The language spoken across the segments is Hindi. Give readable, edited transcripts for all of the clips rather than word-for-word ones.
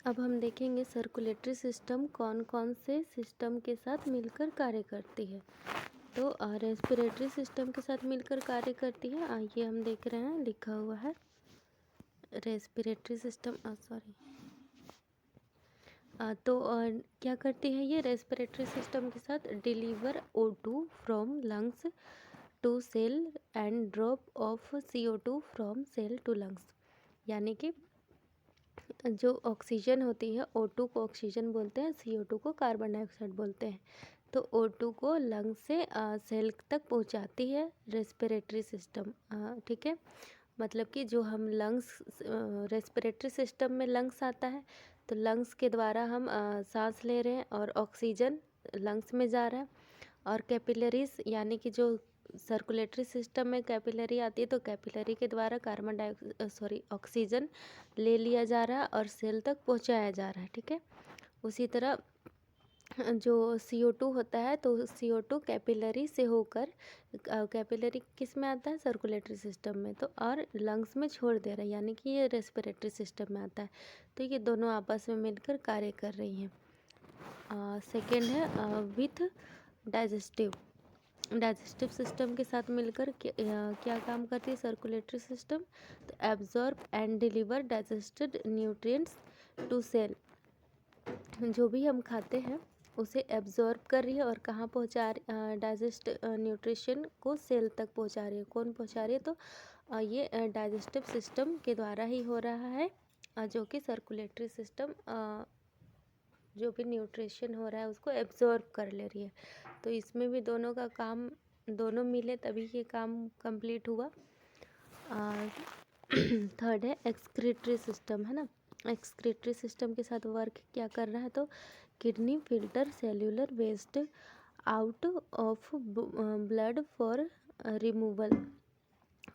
अब हम देखेंगे सर्कुलेटरी सिस्टम कौन कौन से सिस्टम के साथ मिलकर कार्य करती है। तो रेस्पिरेटरी सिस्टम के साथ मिलकर कार्य करती है। आइए हम देख रहे हैं, लिखा हुआ है रेस्पिरेटरी सिस्टम क्या करती है ये रेस्पिरेटरी सिस्टम के साथ? Deliver O2 from lungs to cell and drop off CO2 from cell to lungs. यानी कि जो ऑक्सीजन होती है, O2 को ऑक्सीजन बोलते हैं, CO2 को कार्बन डाइऑक्साइड बोलते हैं। तो O2 को लंग से सेल तक पहुंचाती है रेस्पिरेटरी सिस्टम। ठीक है, मतलब कि जो हम लंग्स, रेस्पिरेटरी सिस्टम में लंग्स आता है, तो लंग्स के द्वारा हम सांस ले रहे हैं और ऑक्सीजन लंग्स में जा रहा है। और कैपिलरीज, यानी कि जो सर्कुलेटरी सिस्टम में कैपिलरी आती है, तो कैपिलरी के द्वारा ऑक्सीजन ले लिया जा रहा है और सेल तक पहुंचाया जा रहा है। ठीक है, उसी तरह जो CO2 होता है, तो CO2 कैपिलरी से होकर, कैपिलरी किस में आता है? सर्कुलेटरी सिस्टम में, तो और लंग्स में छोड़ दे रहा है, यानी कि ये रेस्पिरेटरी सिस्टम में आता है। तो ये दोनों आपस में मिलकर कार्य कर रही हैं। सेकेंड है विथ डाइजेस्टिव सिस्टम के साथ मिलकर क्या काम करती है सर्कुलेटरी सिस्टम? तो absorb and deliver digested nutrients to cell. जो भी हम खाते हैं उसे एब्जॉर्ब कर रही है और कहाँ पहुँचा रही? डाइजेस्ट न्यूट्रिशन को सेल तक पहुँचा रही है। कौन पहुँचा रही है? तो ये डाइजेस्टिव सिस्टम के द्वारा ही हो रहा है, जो कि सर्कुलेटरी सिस्टम जो भी न्यूट्रिशन हो रहा है उसको एब्जॉर्ब कर ले रही है। तो इसमें भी दोनों का काम, दोनों मिले तभी ये काम कंप्लीट हुआ। थर्ड है एक्सक्रीटरी सिस्टम, है ना। एक्सक्रीटरी सिस्टम के साथ वर्क क्या कर रहा है? तो kidney filter cellular waste out of blood for removal.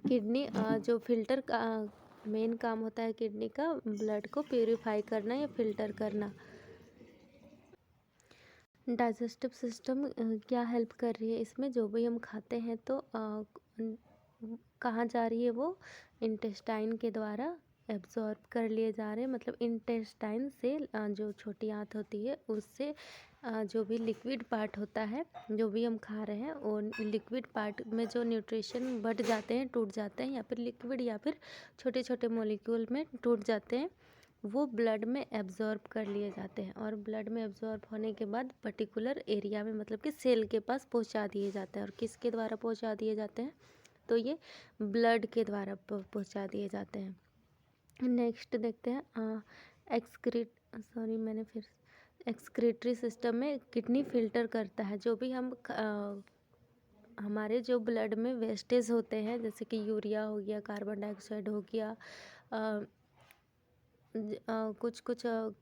Kidney जो फिल्टर का मेन काम होता है किडनी का, ब्लड को प्यूरिफाई करना या फिल्टर करना। डाइजेस्टिव सिस्टम क्या हेल्प कर रही है इसमें? जो भी हम खाते हैं तो कहाँ जा रही है वो? इंटेस्टाइन के द्वारा एब्जॉर्ब कर लिए जा रहे हैं। मतलब इंटेस्टाइन से जो छोटी आंत होती है उससे जो भी लिक्विड पार्ट होता है, जो भी हम खा रहे हैं, वो लिक्विड पार्ट में जो न्यूट्रिशन बढ़ जाते हैं, टूट जाते हैं, या फिर लिक्विड या फिर छोटे छोटे मॉलिक्यूल में टूट जाते हैं, वो ब्लड में एब्जॉर्ब कर लिए जाते हैं। और ब्लड में एब्जॉर्ब होने के बाद पर्टिकुलर एरिया में, मतलब कि सेल के पास पहुंचा दिए जाते हैं। और किसके द्वारा पहुंचा दिए जाते हैं? तो ये ब्लड के द्वारा पहुंचा दिए जाते हैं। नेक्स्ट देखते हैं एक्सक्रीटरी सिस्टम में किडनी फिल्टर करता है। जो भी हम हमारे जो ब्लड में वेस्टेज होते हैं, जैसे कि यूरिया हो गया, कार्बन डाइऑक्साइड हो गया, कुछ कुछ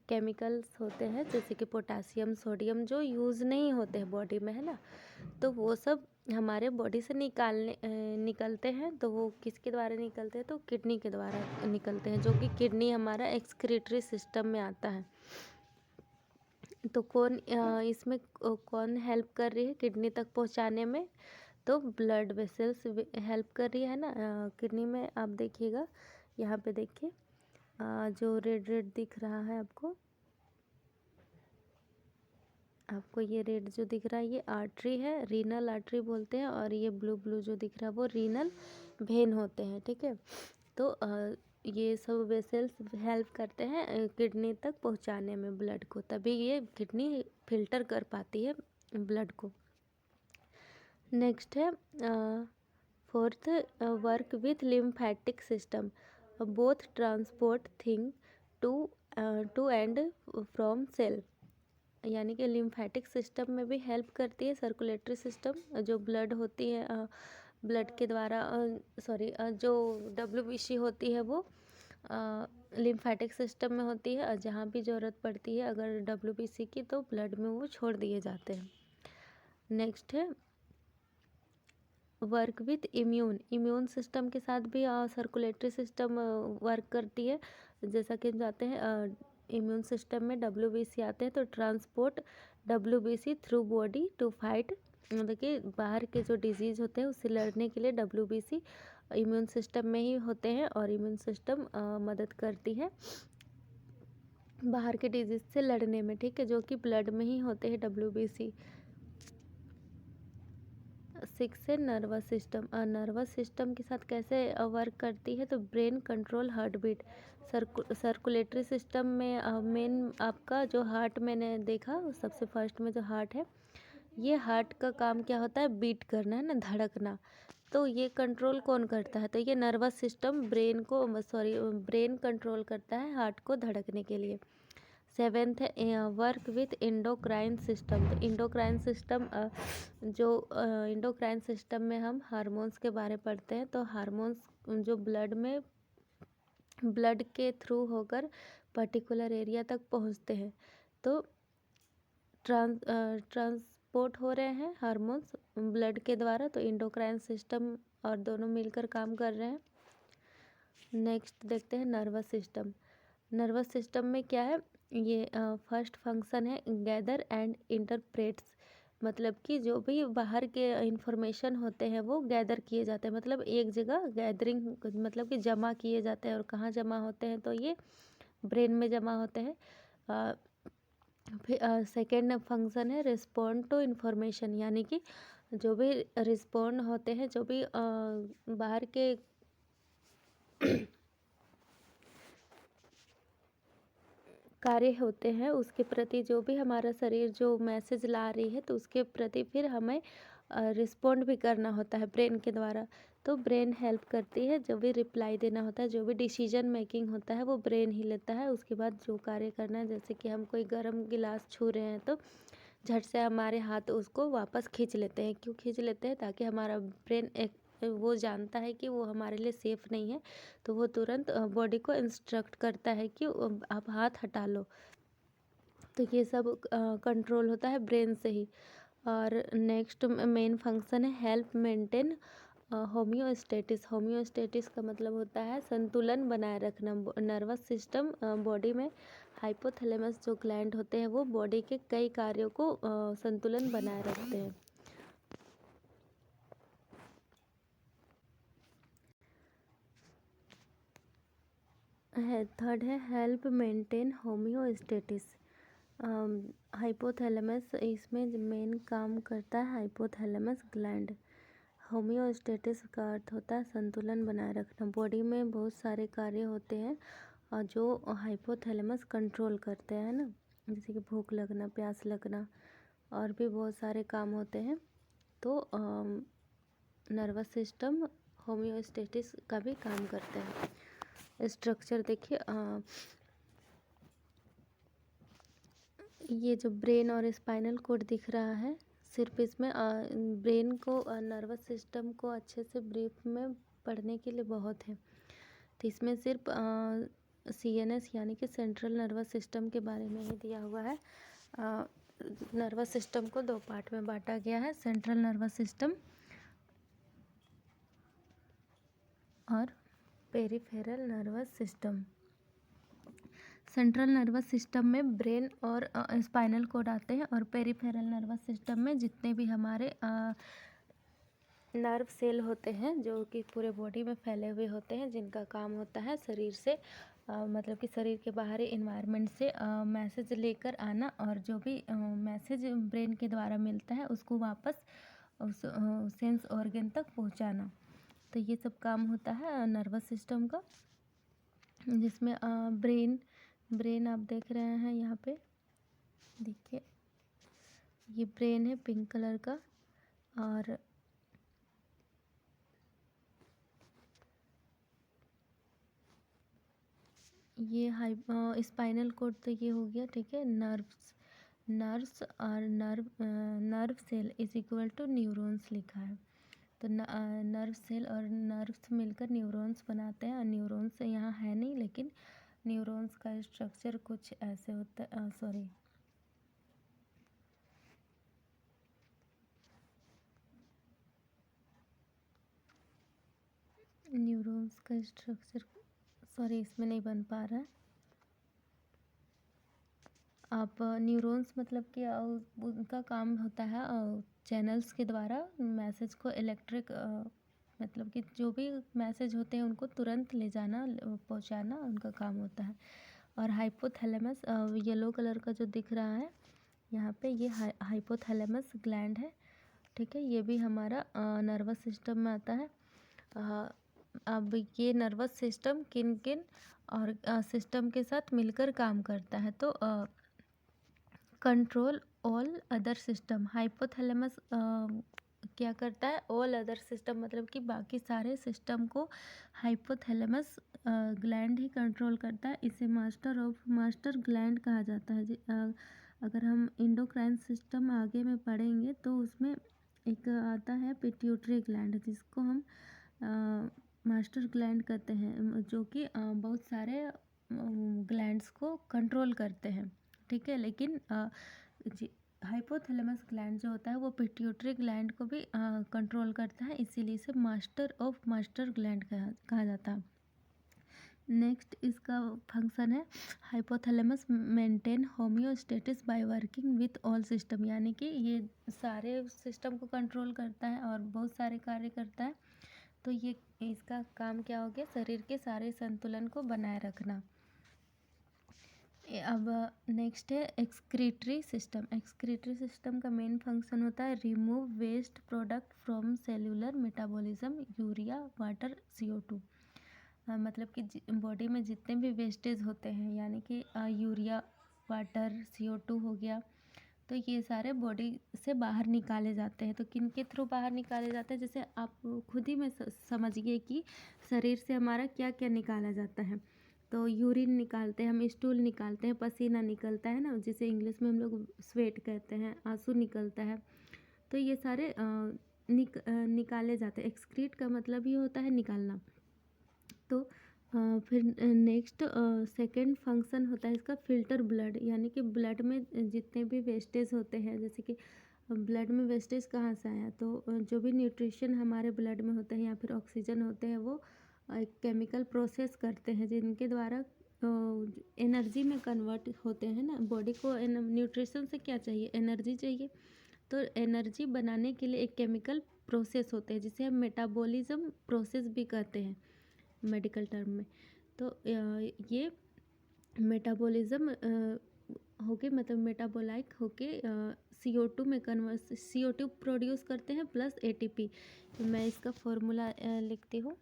केमिकल्स होते हैं जैसे कि पोटासियम, सोडियम, जो यूज़ नहीं होते हैं बॉडी में, है ना, तो वो सब हमारे बॉडी से निकलते हैं। तो वो किसके द्वारा निकलते हैं? तो किडनी के द्वारा निकलते हैं, जो कि किडनी हमारा एक्सक्रीटरी सिस्टम में आता है। तो इसमें कौन हेल्प कर रही है किडनी तक पहुंचाने में? तो ब्लड वेसल्स हेल्प कर रही है ना किडनी में। आप देखिएगा, यहाँ पे देखिए जो रेड रेड दिख रहा है आपको ये रेड जो दिख रहा है ये आर्टरी है, रीनल आर्टरी बोलते हैं। और ये ब्लू ब्लू जो दिख रहा है वो रीनल वेन होते हैं। ठीक है, तो ये सब वेसल्स हेल्प करते हैं किडनी तक पहुंचाने में ब्लड को, तभी ये किडनी फिल्टर कर पाती है ब्लड को। नेक्स्ट है fourth, work with lymphatic system, both transport thing to and from cell. यानी कि लिम्फेटिक सिस्टम में भी हेल्प करती है सर्कुलेटरी सिस्टम। जो ब्लड होती है, ब्लड के द्वारा जो WBC होती है वो लिम्फेटिक सिस्टम में होती है। जहाँ भी ज़रूरत पड़ती है अगर WBC की, तो ब्लड में वो छोड़ दिए जाते हैं। नेक्स्ट है वर्क विथ इम्यून सिस्टम के साथ भी सर्कुलेटरी सिस्टम वर्क करती है। जैसा कि हम जानते हैं इम्यून सिस्टम में WBC आते हैं, तो transport WBC through body to fight, मतलब कि बाहर के जो डिजीज़ होते हैं उससे लड़ने के लिए WBC इम्यून सिस्टम में ही होते हैं। और इम्यून सिस्टम मदद करती है बाहर के डिजीज से लड़ने में, ठीक है, जो कि ब्लड में ही होते हैं, WBC। 6 है नर्वस सिस्टम। नर्वस सिस्टम के साथ कैसे वर्क करती है, तो brain control heart beat. Circulatory system में मेन आपका जो हार्ट, मैंने देखा सबसे फर्स्ट में जो हार्ट है, ये हार्ट का काम क्या होता है, बीट करना है ना, धड़कना। तो ये कंट्रोल कौन करता है, तो ये नर्वस सिस्टम ब्रेन कंट्रोल करता है हार्ट को धड़कने के लिए। 7th है वर्क विथ इंडोक्राइन सिस्टम। तो इंडोक्राइन सिस्टम जो इंडोक्राइन सिस्टम में हम हार्मोन्स के बारे में पढ़ते हैं। तो हार्मोन्स जो ब्लड के थ्रू होकर पर्टिकुलर एरिया तक पहुंचते हैं, तो ट्रांसपोर्ट हो रहे हैं हार्मोन्स ब्लड के द्वारा, तो इंडोक्राइन सिस्टम और दोनों मिलकर काम कर रहे हैं। नेक्स्ट देखते हैं नर्वस सिस्टम। नर्वस सिस्टम में क्या है, ये फर्स्ट फंक्शन है गैदर एंड इंटरप्रेट्स। मतलब कि जो भी बाहर के इंफॉर्मेशन होते हैं वो गैदर किए जाते हैं, मतलब एक जगह गैदरिंग, मतलब कि जमा किए जाते हैं। और कहाँ जमा होते हैं, तो ये ब्रेन में जमा होते हैं। फिर सेकेंड फंक्शन है रिस्पॉन्ड टू इन्फॉर्मेशन, यानी कि जो भी रिस्पॉन्ड होते हैं, जो भी बाहर के कार्य होते हैं, उसके प्रति जो भी हमारा शरीर जो मैसेज ला रही है, तो उसके प्रति फिर हमें रिस्पॉन्ड भी करना होता है ब्रेन के द्वारा। तो ब्रेन हेल्प करती है, जो भी रिप्लाई देना होता है, जो भी डिसीजन मेकिंग होता है वो ब्रेन ही लेता है। उसके बाद जो कार्य करना है, जैसे कि हम कोई गर्म गिलास छू रहे हैं, तो झट से हमारे हाथ उसको वापस खींच लेते हैं। क्यों खींच लेते हैं, ताकि हमारा ब्रेन एक वो जानता है कि वो हमारे लिए सेफ़ नहीं है, तो वो तुरंत बॉडी को इंस्ट्रक्ट करता है कि आप हाथ हटा लो। तो ये सब कंट्रोल होता है ब्रेन से ही। और नेक्स्ट मेन फंक्शन है हेल्प मेंटेन होम्योस्टेटिस। होम्योस्टेटिस का मतलब होता है संतुलन बनाए रखना। नर्वस सिस्टम बॉडी में हाइपोथैलेमस जो ग्लैंड होते हैं, वो बॉडी के कई कार्यों को संतुलन बनाए रखते हैं। थर्ड है हेल्प मेंटेन होम्योस्टेटिस। हाइपोथैलेमस इसमें मेन काम करता है हाइपोथैलेमस ग्लैंड। होम्योस्टेटिस का अर्थ होता है संतुलन बनाए रखना। बॉडी में बहुत सारे कार्य होते हैं और जो हाइपोथैलेमस कंट्रोल करते हैं ना, जैसे कि भूख लगना, प्यास लगना, और भी बहुत सारे काम होते हैं। तो नर्वस सिस्टम होम्योस्टेटिस का भी काम करते हैं। स्ट्रक्चर देखिए, ये जो ब्रेन और स्पाइनल कोड दिख रहा है, सिर्फ इसमें ब्रेन को नर्वस सिस्टम को अच्छे से ब्रीफ में पढ़ने के लिए बहुत है। तो इसमें सिर्फ CNS यानी कि सेंट्रल नर्वस सिस्टम के बारे में ही दिया हुआ है। नर्वस सिस्टम को दो पार्ट में बांटा गया है, सेंट्रल नर्वस सिस्टम और peripheral nervous system. Central nervous system में ब्रेन और स्पाइनल कोड आते हैं, और पेरिफेरल नर्वस सिस्टम में जितने भी हमारे नर्व सेल होते हैं, जो कि पूरे बॉडी में फैले हुए होते हैं, जिनका काम होता है शरीर से मतलब कि शरीर के बाहरी इन्वायरमेंट से मैसेज लेकर आना, और जो भी मैसेज ब्रेन के द्वारा मिलता है उसको वापस उस सेंस ऑर्गन तक पहुंचाना। तो ये सब काम होता है नर्वस सिस्टम का, जिसमें ब्रेन आप देख रहे हैं यहाँ पे, देखिए ये ब्रेन है पिंक कलर का, और ये स्पाइनल कोड, तो ये हो गया, ठीक है। नर्व्स और nerve cell is equal to neurons लिखा है। तो नर्व सेल और नर्व्स मिलकर न्यूरॉन्स बनाते हैं, और न्यूरॉन्स यहाँ है नहीं, लेकिन न्यूरॉन्स का स्ट्रक्चर कुछ ऐसे होता है, सॉरी, न्यूरॉन्स का स्ट्रक्चर, सॉरी, इसमें नहीं बन पा रहा है। आप न्यूरॉन्स मतलब कि उनका काम होता है चैनल्स के द्वारा मैसेज को इलेक्ट्रिक मतलब कि जो भी मैसेज होते हैं उनको तुरंत ले जाना, पहुंचाना उनका काम होता है। और हाइपोथैलेमस येलो कलर का जो दिख रहा है यहाँ पे, ये हाइपोथैलेमस ग्लैंड है, ठीक है। ये भी हमारा नर्वस सिस्टम में आता है। अब ये नर्वस सिस्टम किन किन और सिस्टम के साथ मिलकर काम करता है, तो control all other system. Hypothalamus क्या करता है, ऑल अदर सिस्टम मतलब कि बाकी सारे सिस्टम को हाइपोथैलेमस ग्लैंड ही कंट्रोल करता है। इसे मास्टर ग्लैंड कहा जाता है। अगर हम इंडोक्राइन सिस्टम आगे में पढ़ेंगे तो उसमें एक आता है पिट्यूटरी ग्लैंड, जिसको हम मास्टर ग्लैंड कहते हैं, जो कि बहुत सारे ग्लैंड्स को कंट्रोल करते हैं, ठीक है। लेकिन हाइपोथैलेमस ग्लैंड जो होता है वो पिट्यूटरी ग्लैंड को भी कंट्रोल करता है, इसीलिए इसे मास्टर ग्लैंड कहा जाता है। नेक्स्ट इसका फंक्शन है, hypothalamus maintain homeostasis by working with all system, यानी कि ये सारे सिस्टम को कंट्रोल करता है और बहुत सारे कार्य करता है। तो ये इसका काम क्या हो गया, शरीर के सारे संतुलन को बनाए रखना। अब नेक्स्ट है एक्सक्रीटरी सिस्टम। एक्सक्रीटरी सिस्टम का मेन फंक्शन होता है remove waste product from cellular metabolism, urea, water, CO2। मतलब कि बॉडी में जितने भी वेस्टेज होते हैं, यानी कि यूरिया, वाटर, CO2 हो गया, तो ये सारे बॉडी से बाहर निकाले जाते हैं। तो किन के थ्रू बाहर निकाले जाते हैं, जैसे आप खुद ही में समझिए कि शरीर से हमारा क्या क्या निकाला जाता है। तो यूरिन निकालते हैं हम, स्टूल निकालते हैं, पसीना निकलता है ना, जिसे इंग्लिश में हम लोग स्वेट कहते हैं, आंसू निकलता है। तो ये सारे निकाले जाते हैं। एक्सक्रीट का मतलब ये होता है निकालना। तो फिर नेक्स्ट सेकंड फंक्शन होता है इसका फिल्टर ब्लड, यानी कि ब्लड में जितने भी वेस्टेज होते हैं, जैसे कि ब्लड में वेस्टेज कहाँ से आया, तो जो भी न्यूट्रिशन हमारे ब्लड में होते हैं या फिर ऑक्सीजन होते हैं, वो एक केमिकल प्रोसेस करते हैं जिनके द्वारा एनर्जी में कन्वर्ट होते हैं ना। बॉडी को न्यूट्रिशन से क्या चाहिए, एनर्जी चाहिए। तो एनर्जी बनाने के लिए एक केमिकल प्रोसेस होते हैं जिसे हम मेटाबॉलिज्म प्रोसेस भी कहते हैं मेडिकल टर्म में। तो ये मेटाबॉलिज्म होके, मतलब मेटाबोलाइक होके CO2 में कन्वर्ट, CO2 प्रोड्यूस करते हैं प्लस ATP। तो मैं इसका फॉर्मूला लिखती हूँ।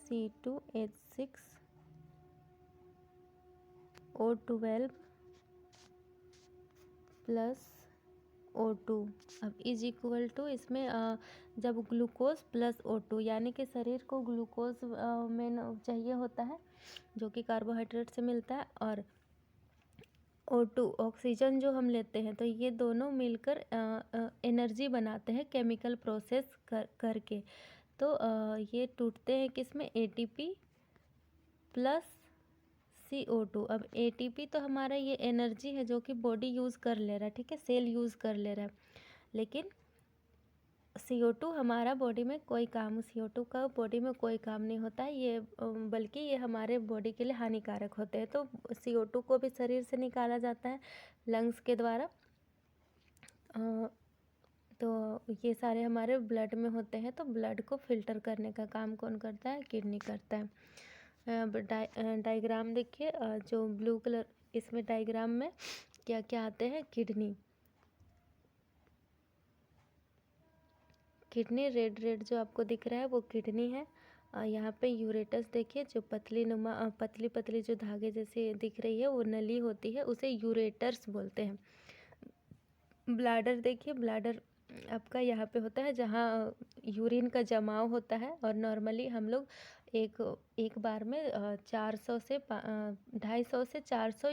C2H6O12 plus O2। अब इज इक्वल टू, इसमें जब ग्लूकोज प्लस O2, यानी कि शरीर को ग्लूकोज में चाहिए होता है जो कि कार्बोहाइड्रेट से मिलता है, और O2 ऑक्सीजन जो हम लेते हैं, तो ये दोनों मिलकर एनर्जी बनाते हैं केमिकल प्रोसेस करके। तो ये टूटते हैं किसमें, ATP प्लस CO2। अब ATP तो हमारा ये एनर्जी है जो कि बॉडी यूज़ कर ले रहा है, ठीक है, सेल यूज़ कर ले रहा है। लेकिन CO2 हमारा बॉडी में कोई काम, CO2 का बॉडी में कोई काम नहीं होता है, ये बल्कि ये हमारे बॉडी के लिए हानिकारक होते हैं। तो CO2 को भी शरीर से निकाला जाता है लंग्स के द्वारा। तो ये सारे हमारे ब्लड में होते हैं। तो ब्लड को फिल्टर करने का काम कौन करता है, किडनी करता है। डायग्राम देखिए, जो ब्लू कलर, इसमें डायग्राम में क्या क्या आते हैं, किडनी रेड रेड जो आपको दिख रहा है वो किडनी है। यहाँ पे यूरेटस देखिए, जो पतली पतली जो धागे जैसे दिख रही है वो नली होती है, उसे यूरेटर्स बोलते हैं। ब्लैडर देखिए, ब्लैडर आपका यहाँ पे होता है जहाँ यूरिन का जमाव होता है, और नॉर्मली हम लोग एक बार में 400 से 250 से 400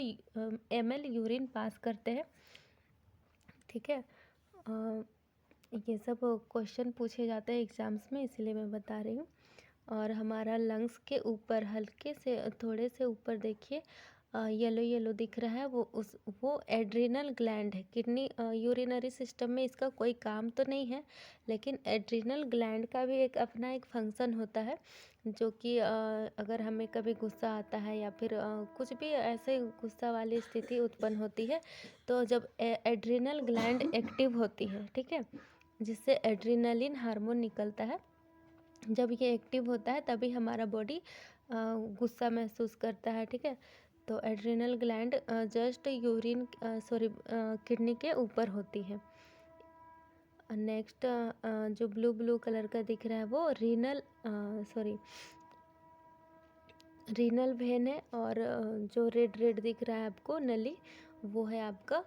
ml यूरिन पास करते हैं, ठीक है। ये सब क्वेश्चन पूछे जाते हैं एग्ज़ाम्स में, इसलिए मैं बता रही हूँ। और हमारा लंग्स के ऊपर हल्के से थोड़े से ऊपर देखिए येलो येलो दिख रहा है, वो एड्रिनल ग्लैंड है। किडनी यूरिनरी सिस्टम में इसका कोई काम तो नहीं है, लेकिन एड्रिनल ग्लैंड का भी अपना एक फंक्शन होता है, जो कि अगर हमें कभी गुस्सा आता है या फिर कुछ भी ऐसे गुस्सा वाली स्थिति उत्पन्न होती है, तो जब एड्रिनल ग्लैंड एक्टिव होती है, ठीक है, जिससे एड्रिनलिन हार्मोन निकलता है, जब ये एक्टिव होता है तभी हमारा बॉडी गुस्सा महसूस करता है, ठीक है। तो adrenal gland just urine kidney के ऊपर होती है। नेक्स्ट जो ब्लू ब्लू कलर का दिख रहा है वो रीनल वेन है, और जो रेड रेड दिख रहा है आपको नली, वो है आपका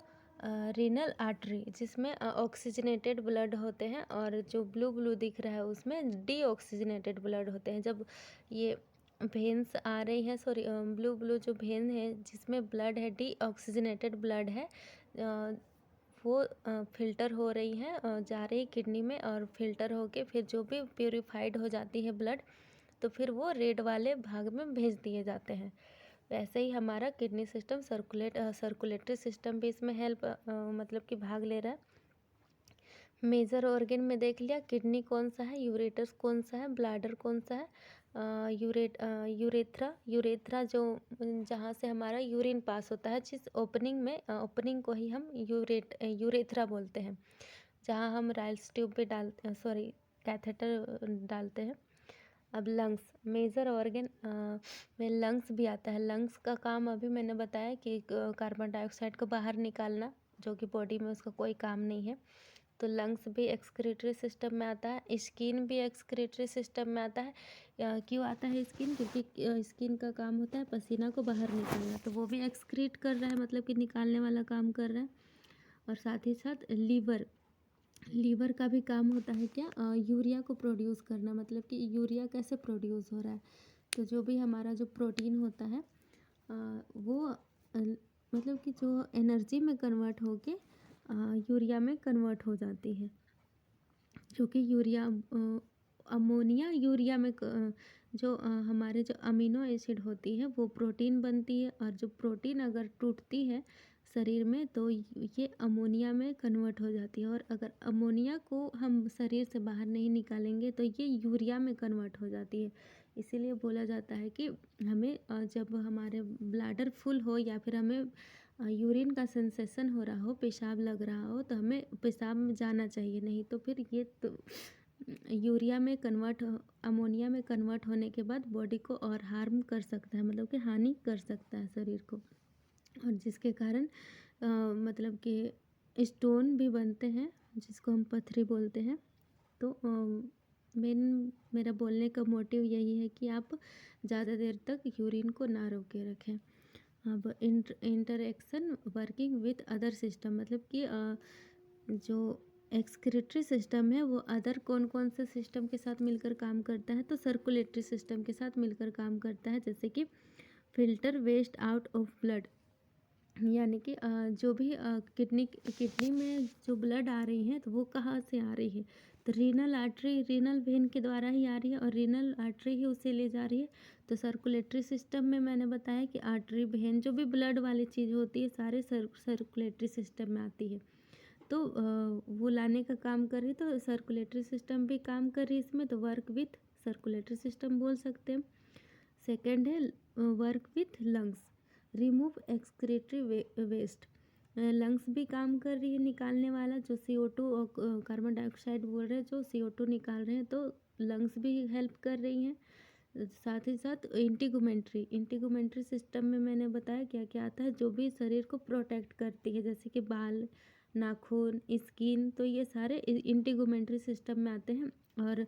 रीनल आर्टरी, जिसमें ऑक्सीजनेटेड ब्लड होते हैं, और जो ब्लू ब्लू दिख रहा है उसमें डीऑक्सीजनेटेड ब्लड होते हैं। जब ये वेन्स आ रही हैं, ब्लू ब्लू जो वेन है जिसमें ब्लड है, डीऑक्सीजनेटेड ब्लड है, वो फिल्टर हो रही है, जा रही किडनी में, और फिल्टर होके फिर जो भी प्योरीफाइड हो जाती है ब्लड, तो फिर वो रेड वाले भाग में भेज दिए जाते हैं। वैसे ही हमारा किडनी सिस्टम सर्कुलेटरी सिस्टम भी इसमें हेल्प मतलब कि भाग ले रहा है। मेजर ऑर्गन में देख लिया, किडनी कौन सा है, यूरेटस कौन सा है, ब्लैडर कौन सा है, यूरेथ्रा जो जहाँ से हमारा यूरिन पास होता है, जिस ओपनिंग को ही हम यूरेथ्रा बोलते हैं, जहाँ हम राइल्स ट्यूब पे कैथेटर डालते हैं। अब लंग्स, मेजर ऑर्गन में लंग्स भी आता है। लंग्स का काम अभी मैंने बताया कि कार्बन डाइऑक्साइड को बाहर निकालना, जो कि बॉडी में उसका कोई काम नहीं है। तो लंग्स भी एक्सक्रीटरी सिस्टम में आता है। स्किन भी एक्सक्रीटरी सिस्टम में आता है। क्यों आता है स्किन? क्योंकि स्किन का काम होता है पसीना को बाहर निकालना, तो वो भी एक्सक्रीट कर रहा है, मतलब कि निकालने वाला काम कर रहा है। और साथ ही साथ लीवर का भी काम होता है क्या, यूरिया को प्रोड्यूस करना, मतलब कि यूरिया कैसे प्रोड्यूस हो रहा है, तो जो भी हमारा जो प्रोटीन होता है वो मतलब कि जो एनर्जी में कन्वर्ट होके यूरिया में कन्वर्ट हो जाती है, जो कि अमोनिया यूरिया में जो हमारे जो अमीनो एसिड होती है वो प्रोटीन बनती है, और जो प्रोटीन अगर टूटती है शरीर में तो ये अमोनिया में कन्वर्ट हो जाती है, और अगर अमोनिया को हम शरीर से बाहर नहीं निकालेंगे तो ये यूरिया में कन्वर्ट हो जाती है। इसीलिए बोला जाता है कि हमें जब हमारे ब्लैडर फुल हो या फिर हमें यूरिन का सेंसेशन हो रहा हो, पेशाब लग रहा हो, तो हमें पेशाब में जाना चाहिए, नहीं तो फिर ये तो अमोनिया में कन्वर्ट होने के बाद बॉडी को और हार्म कर सकता है, मतलब कि हानि कर सकता है शरीर को, और जिसके कारण मतलब कि स्टोन भी बनते हैं, जिसको हम पथरी बोलते हैं। तो मेरा बोलने का मोटिव यही है कि आप ज़्यादा देर तक यूरिन को ना रोके रखें। अब interaction working with other system, मतलब कि जो एक्सक्रीटरी सिस्टम है वो अदर कौन कौन से सिस्टम के साथ मिलकर काम करता है, तो सर्कुलेटरी सिस्टम के साथ मिलकर काम करता है, जैसे कि filter waste out of blood, यानी कि जो भी किडनी में जो ब्लड आ रही है तो वो कहाँ से आ रही है, तो रीनल वेन के द्वारा ही आ रही है, और रीनल आर्टरी ही उसे ले जा रही है। तो सर्कुलेटरी सिस्टम में मैंने बताया कि आर्टरी वेन जो भी ब्लड वाली चीज़ होती है सारे सर्कुलेटरी सिस्टम में आती है, तो वो लाने का काम कर रही है, तो सर्कुलेटरी सिस्टम भी काम कर रही है इसमें, तो वर्क विथ सर्कुलेटरी सिस्टम बोल सकते हैं। सेकेंड है work with lungs, remove excretory waste, lungs भी काम कर रही है निकालने वाला, जो CO2 और कार्बन डाइऑक्साइड बोल रहे हैं, जो CO2 निकाल रहे हैं, तो लंग्स भी हेल्प कर रही हैं। साथ ही साथ इंटीगुमेंट्री सिस्टम में मैंने बताया क्या क्या आता है, जो भी शरीर को प्रोटेक्ट करती है, जैसे कि बाल, नाखून, स्किन, तो ये सारे इंटीगुमेंट्री सिस्टम में आते हैं। और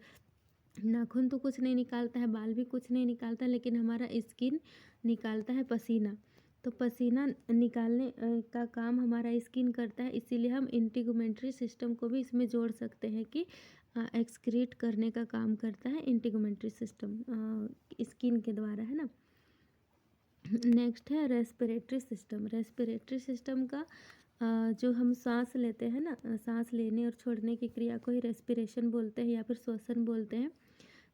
नाखून तो कुछ नहीं निकालता है, बाल भी कुछ नहीं निकालता, लेकिन हमारा स्किन निकालता है पसीना, तो पसीना निकालने का काम हमारा स्किन करता है, इसीलिए हम इंटीगुमेंट्री सिस्टम को भी इसमें जोड़ सकते हैं कि एक्सक्रीट करने का काम करता है इंटीगुमेंट्री सिस्टम स्किन के द्वारा, है ना। नेक्स्ट है रेस्पिरेटरी सिस्टम का जो हम सांस लेते हैं ना, सांस लेने और छोड़ने की क्रिया को ही रेस्पिरेशन बोलते हैं या फिर श्वसन बोलते हैं।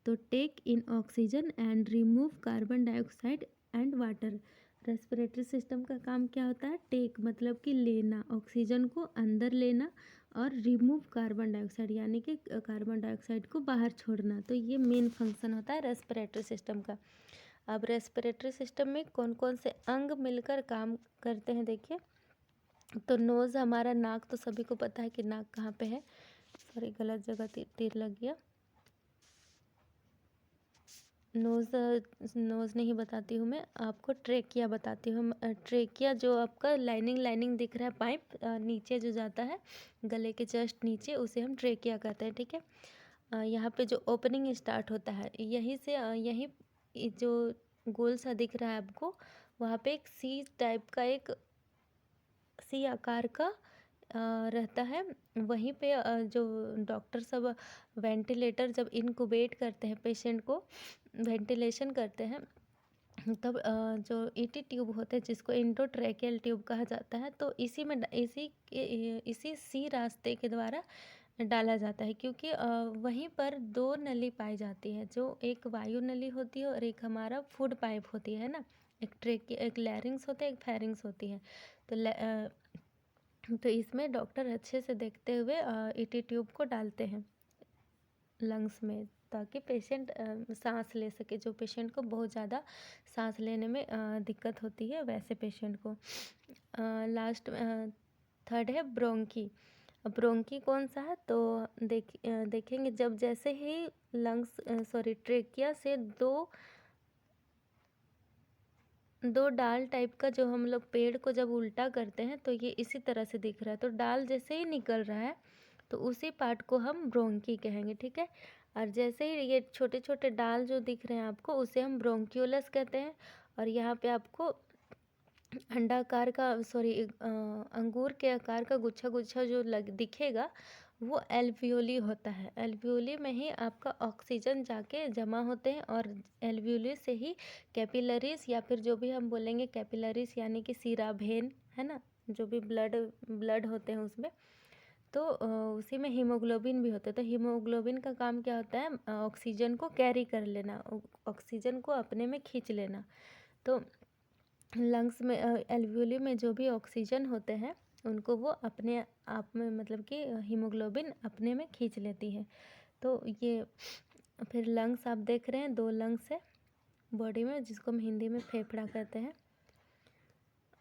तो take in oxygen and remove carbon dioxide and water, respiratory system का काम क्या होता है, टेक मतलब कि लेना, ऑक्सीजन को अंदर लेना, और रिमूव कार्बन डाइऑक्साइड यानी कि कार्बन डाइऑक्साइड को बाहर छोड़ना, तो ये मेन फंक्शन होता है रेस्पिरेटरी सिस्टम का। अब रेस्पिरेटरी सिस्टम में कौन कौन से अंग मिलकर काम करते हैं देखिए, तो नोज़ हमारा, नाक तो सभी को पता है कि नाक कहाँ पे है, सॉरी गलत जगह तीर लग गया। नोज़ नोज़ नहीं बताती हूँ मैं, आपको ट्रेकिया बताती हूँ। ट्रेकिया जो आपका लाइनिंग लाइनिंग दिख रहा है पाइप नीचे जो जाता है गले के जस्ट नीचे, उसे हम ट्रेकिया कहते हैं, ठीक है। यहाँ पे जो ओपनिंग स्टार्ट होता है यहीं से यहीं जो गोल सा दिख रहा है आपको, वहाँ पे एक सी टाइप का एक सी आकार का रहता है। वहीं पे जो डॉक्टर सब वेंटिलेटर जब इनक्यूबेट करते हैं पेशेंट को, वेंटिलेशन करते हैं, तब जो ईटी ट्यूब होते हैं जिसको इंडोट्रैकियल ट्यूब कहा जाता है, तो इसी में इसी सी रास्ते के द्वारा डाला जाता है, क्योंकि वहीं पर दो नली पाई जाती है, जो एक वायु नली होती है और एक हमारा फूड पाइप होती है ना। एक लैरिंग्स होता है, एक फेरिंग्स होती है। तो तो इसमें डॉक्टर अच्छे से देखते हुए ईटी ट्यूब को डालते हैं लंग्स में, ताकि पेशेंट सांस ले सके। जो पेशेंट को बहुत ज़्यादा सांस लेने में दिक्कत होती है, वैसे पेशेंट को। लास्ट थर्ड है ब्रोंकी। ब्रोंकी कौन सा है, तो देखेंगे जब जैसे ही लंग्स ट्रेकिया से दो डाल टाइप का, जो हम लोग पेड़ को जब उल्टा करते हैं तो ये इसी तरह से दिख रहा है, तो डाल जैसे ही निकल रहा है तो उसी पार्ट को हम ब्रोंकी कहेंगे, ठीक है। और जैसे ही ये छोटे छोटे डाल जो दिख रहे हैं आपको, उसे हम ब्रोंक्यूलस कहते हैं। और यहाँ पे आपको अंडाकार का अंगूर के आकार का गुच्छा गुच्छा जो दिखेगा, वो एल्वियोली होता है। एल्वियोली में ही आपका ऑक्सीजन जाके जमा होते हैं, और एल्वियोली से ही कैपिलरीज, या फिर जो भी हम बोलेंगे कैपिलरीज यानी कि सीरा भेन है ना, जो भी ब्लड होते हैं उसमें, तो उसी में हीमोग्लोबिन भी होता है। तो हीमोग्लोबिन का काम क्या होता है, ऑक्सीजन को कैरी कर लेना, ऑक्सीजन को अपने में खींच लेना। तो लंग्स में एल्वियोली में जो भी ऑक्सीजन होते हैं, उनको वो अपने आप में मतलब कि हीमोग्लोबिन अपने में खींच लेती है। तो ये फिर लंग्स आप देख रहे हैं, दो लंग्स है बॉडी में, जिसको हम हिंदी में फेफड़ा कहते हैं।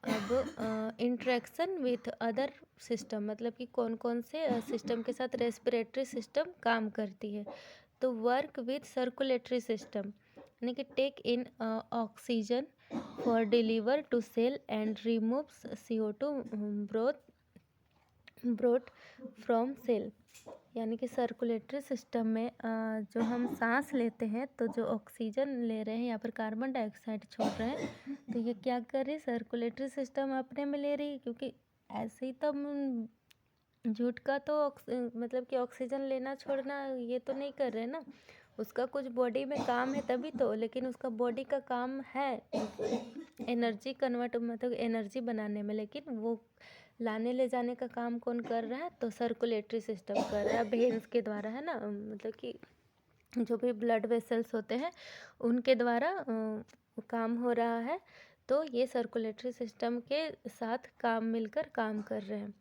अब इंट्रैक्शन विथ अदर सिस्टम, मतलब कि कौन कौन से सिस्टम के साथ रेस्पिरेटरी सिस्टम काम करती है। तो वर्क विथ सर्कुलेटरी सिस्टम, यानी कि take in oxygen for deliver to cell and removes CO2 broth from cell. यानी कि सर्कुलेटरी सिस्टम में जो हम सांस लेते हैं, तो जो ऑक्सीजन ले रहे हैं या फिर कार्बन डाइऑक्साइड छोड़ रहे हैं, तो ये क्या कर रही है, सर्कुलेटरी सिस्टम अपने में ले रही है। क्योंकि ऐसे ही तो हम झूठ का तो मतलब कि ऑक्सीजन लेना छोड़ना ये तो नहीं कर रहे ना, उसका कुछ बॉडी में काम है तभी तो। लेकिन उसका बॉडी का काम है एनर्जी कन्वर्ट, मतलब एनर्जी बनाने में, लेकिन वो लाने ले जाने का काम कौन कर रहा है, तो सर्कुलेटरी सिस्टम कर रहा है, वेन्स के द्वारा, है ना। मतलब कि जो भी ब्लड वेसल्स होते हैं उनके द्वारा काम हो रहा है। तो ये सर्कुलेटरी सिस्टम के साथ मिलकर काम कर रहे हैं।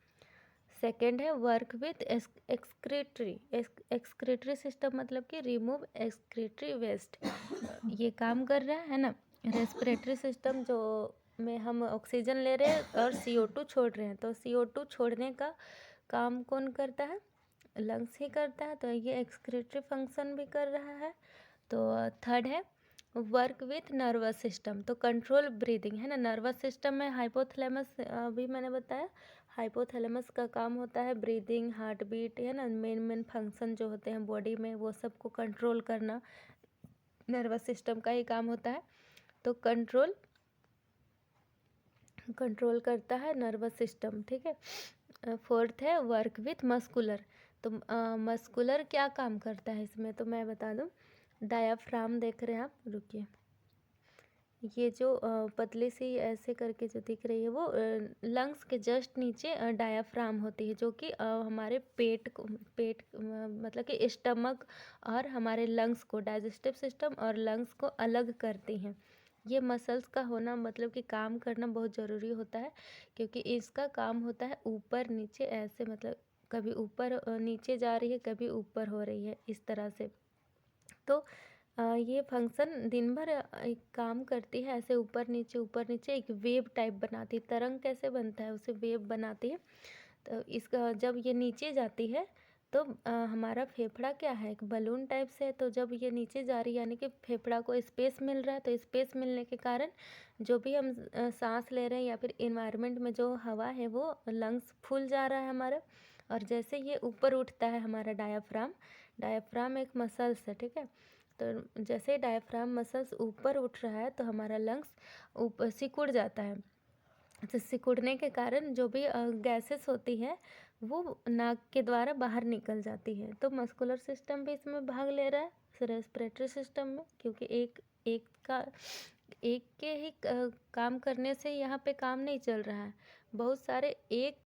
सेकेंड है वर्क विथ एक्सक्रीटरी सिस्टम, मतलब कि रिमूव एक्सक्रीटरी वेस्ट, ये काम कर रहा है ना। रेस्पिरेटरी सिस्टम जो में हम ऑक्सीजन ले रहे हैं और CO2 छोड़ रहे हैं, तो CO2 छोड़ने का काम कौन करता है, लंग्स ही करता है। तो ये एक्सक्रीटरी फंक्शन भी कर रहा है। तो थर्ड है वर्क विथ नर्वस सिस्टम, तो कंट्रोल ब्रीदिंग, है ना। नर्वस सिस्टम में हाइपोथैलेमस, अभी मैंने बताया, हाइपोथैलेमस का काम होता है ब्रीदिंग, हार्ट बीट, है ना, मेन फंक्शन जो होते हैं बॉडी में, वो सबको कंट्रोल करना नर्वस सिस्टम का ही काम होता है। तो कंट्रोल करता है नर्वस सिस्टम, ठीक है। फोर्थ है वर्क विथ मस्कुलर, तो मस्कुलर क्या काम करता है इसमें, तो मैं बता दूं। डायाफ्राम देख रहे हैं आप, रुकिए, ये जो पतली सी ऐसे करके जो दिख रही है, वो लंग्स के जस्ट नीचे डायाफ्राम होती है, जो कि हमारे पेट मतलब कि स्टमक और हमारे लंग्स को, डाइजेस्टिव सिस्टम और लंग्स को अलग करती हैं। ये मसल्स का होना, मतलब कि काम करना बहुत ज़रूरी होता है, क्योंकि इसका काम होता है ऊपर नीचे ऐसे, मतलब कभी ऊपर नीचे जा रही है, कभी ऊपर हो रही है, इस तरह से। तो ये फंक्शन दिन भर एक काम करती है, ऐसे ऊपर नीचे एक वेव टाइप बनाती है। तरंग कैसे बनता है, उसे वेव बनाती है। तो इसका जब ये नीचे जाती है तो हमारा फेफड़ा क्या है, एक बलून टाइप से है, तो जब ये नीचे जा रही है यानी कि फेफड़ा को स्पेस मिल रहा है, तो स्पेस मिलने के कारण जो भी हम सांस ले रहे हैं या फिर इन्वायरमेंट में जो हवा है वो लंग्स फूल जा रहा है हमारा। और जैसे ये ऊपर उठता है हमारा डायाफ्राम, डायाफ्राम एक मसल्स है, ठीक है। तो जैसे डायाफ्राम मसल्स ऊपर उठ रहा है तो हमारा लंग्स ऊपर सिकुड़ जाता है। तो सिकुड़ने के कारण जो भी गैसेस होती है वो नाक के द्वारा बाहर निकल जाती है। तो मस्कुलर सिस्टम भी इसमें भाग ले रहा है रेस्पिरेटरी सिस्टम में, क्योंकि एक के ही काम करने से यहाँ पे काम नहीं चल रहा है, बहुत सारे एक